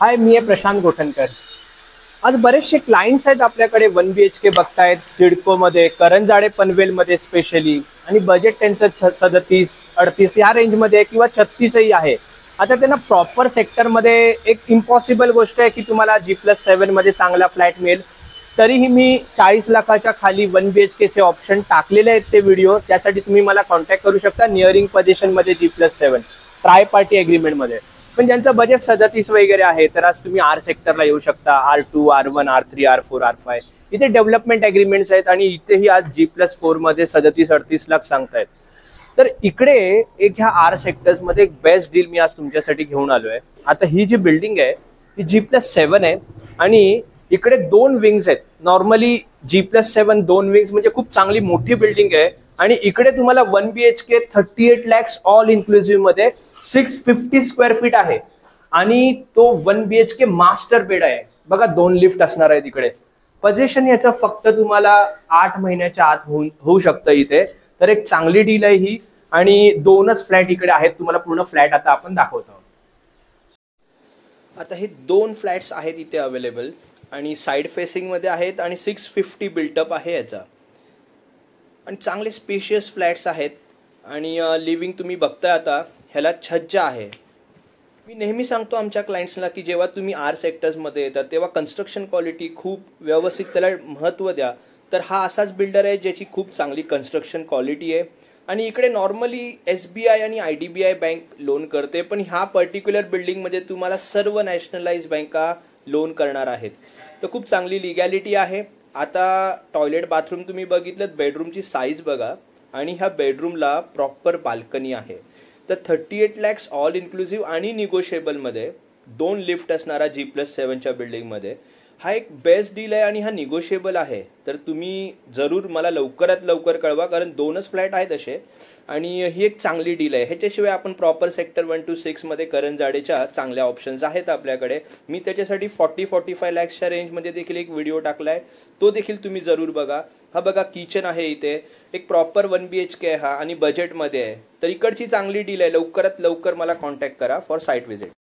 हाय, मी आहे प्रशांत गोठणकर। आज बरेचसे क्लायंट्स आहेत आपल्याकडे 1 BHK बघतायत सिडको मध्ये, करंजाडे पनवेल मध्ये स्पेशली, आणि बजेट त्यांचं 37-38 या रेंज मध्ये किंवा 36ही आहे। आता त्यांना प्रॉपर सेक्टर मध्ये एक इम्पॉसिबल गोष्ट आहे की तुम्हाला G+7 मध्ये चांगला फ्लॅट मिळेल। तरीही मी 40 लाखाच्या खाली 1 BHK चे ऑप्शन टाकलेले आहेत ते व्हिडिओ, त्यासाठी तुम्ही मला कॉन्टॅक्ट करू शकता। नियरिंग पोझिशन मध्ये G+7 ट्राय पार्टी एग्रीमेंट मध्ये, पण ज्यांचं बजेट 37 वगैरे आहे तर आज तुम्ही आर सेक्टरला येऊ शकता। R2, R1, R3, R4, R5 इथे डेव्हलपमेंट एग्रीमेंट्स आहेत आणि इथेही आज G+4 मध्ये 37-38 लाख सांगतायत। तर इकडे एक ह्या आर सेक्टर्स मध्ये एक बेस्ट डील मी आज तुमच्यासाठी घेऊन आलोय। आता ही जी बिल्डिंग आहे ही G+7 आहे आणि इकडे 2 विंग्स आहेत। नॉर्मली G+7 2 विंग्स म्हणजे खूप चांगली मोठी बिल्डिंग आहे, आणि इकडे तुम्हाला 1 BHK 38 lakhs ऑल इन्क्लुसिव्ह मध्ये 650 स्क्वेअर फीट आहे, आणि तो 1 BHK मास्टर बेड आहे। बघा 2 लिफ्ट असणार आहे तिकडे। पोझिशन याचं फक्त तुम्हाला 8 महिन्याच्या आत होऊ शकतं इथे। तर एक चांगली डील आहे ही, आणि 2च फ्लॅट इकडे आहेत। तुम्हाला पूर्ण फ्लॅट आता आपण दाखवतो। आता हे 2 फ्लॅट्स आहेत इथे अवेलेबल, आणि साइड फेसिंग मध्ये आहेत, आणि 650 बिल्टअप आहे याचा, आणि चांगले स्पेशियस फ्लॅट्स आहेत। आणि लिव्हिंग तुम्ही बघताय आता ह्याला छज्जा आहे। मी नेहमी सांगतो आमच्या क्लायंट्सला की जेव्हा तुम्ही आर सेक्टर्स मध्ये येतात तेव्हा कन्स्ट्रक्शन क्वालिटी खूप व्यवस्थित त्याला महत्त्व द्या। तर हा असाच बिल्डर आहे ज्याची खूप चांगली कन्स्ट्रक्शन क्वालिटी आहे, आणि इकडे नॉर्मली SBI आणि IDBI बँक लोन करते, पण ह्या पर्टिक्युलर बिल्डिंग मध्ये तुम्हाला सर्व नॅशनलाइज बँका लोन करणार आहेत। तर खूप चांगली लिगॅलिटी आहे। आता टॉयलेट बाथरूम तुम्ही बघितलं, बेडरूमची साईज बघा, आणि ह्या बेडरूमला प्रॉपर बाल्कनी आहे। तर 38 lakhs ऑल इन्क्लुसिव्ह आणि निगोशिएबल मध्ये 2 लिफ्ट असणारा G+7 च्या बिल्डिंग मध्ये हा एक बेस्ट डील आहे, आणि हा निगोशिएबल आहे। तर तुम्ही जरूर मला लवकरात लवकर कळवा, कारण 2च फ्लॅट आहेत असे, आणि ही एक चांगली डील आहे। ह्याच्याशिवाय आपण प्रॉपर सेक्टर 1 to 6 मध्ये करंजाडेच्या चांगल्या ऑप्शन्स आहेत आपल्याकडे। मी त्याच्यासाठी 40-45 lakhsच्या रेंज मध्ये देखील एक व्हिडिओ टाकलाय, तो देखील तुम्ही जरूर बघा। हा बघा किचन आहे इथे, एक प्रॉपर 1 BHK आहे हा, आणि बजेटमध्ये आहे। तर इकडची चांगली डील आहे। लवकरात लवकर मला कॉन्टॅक्ट करा फॉर साइट व्हिजिट।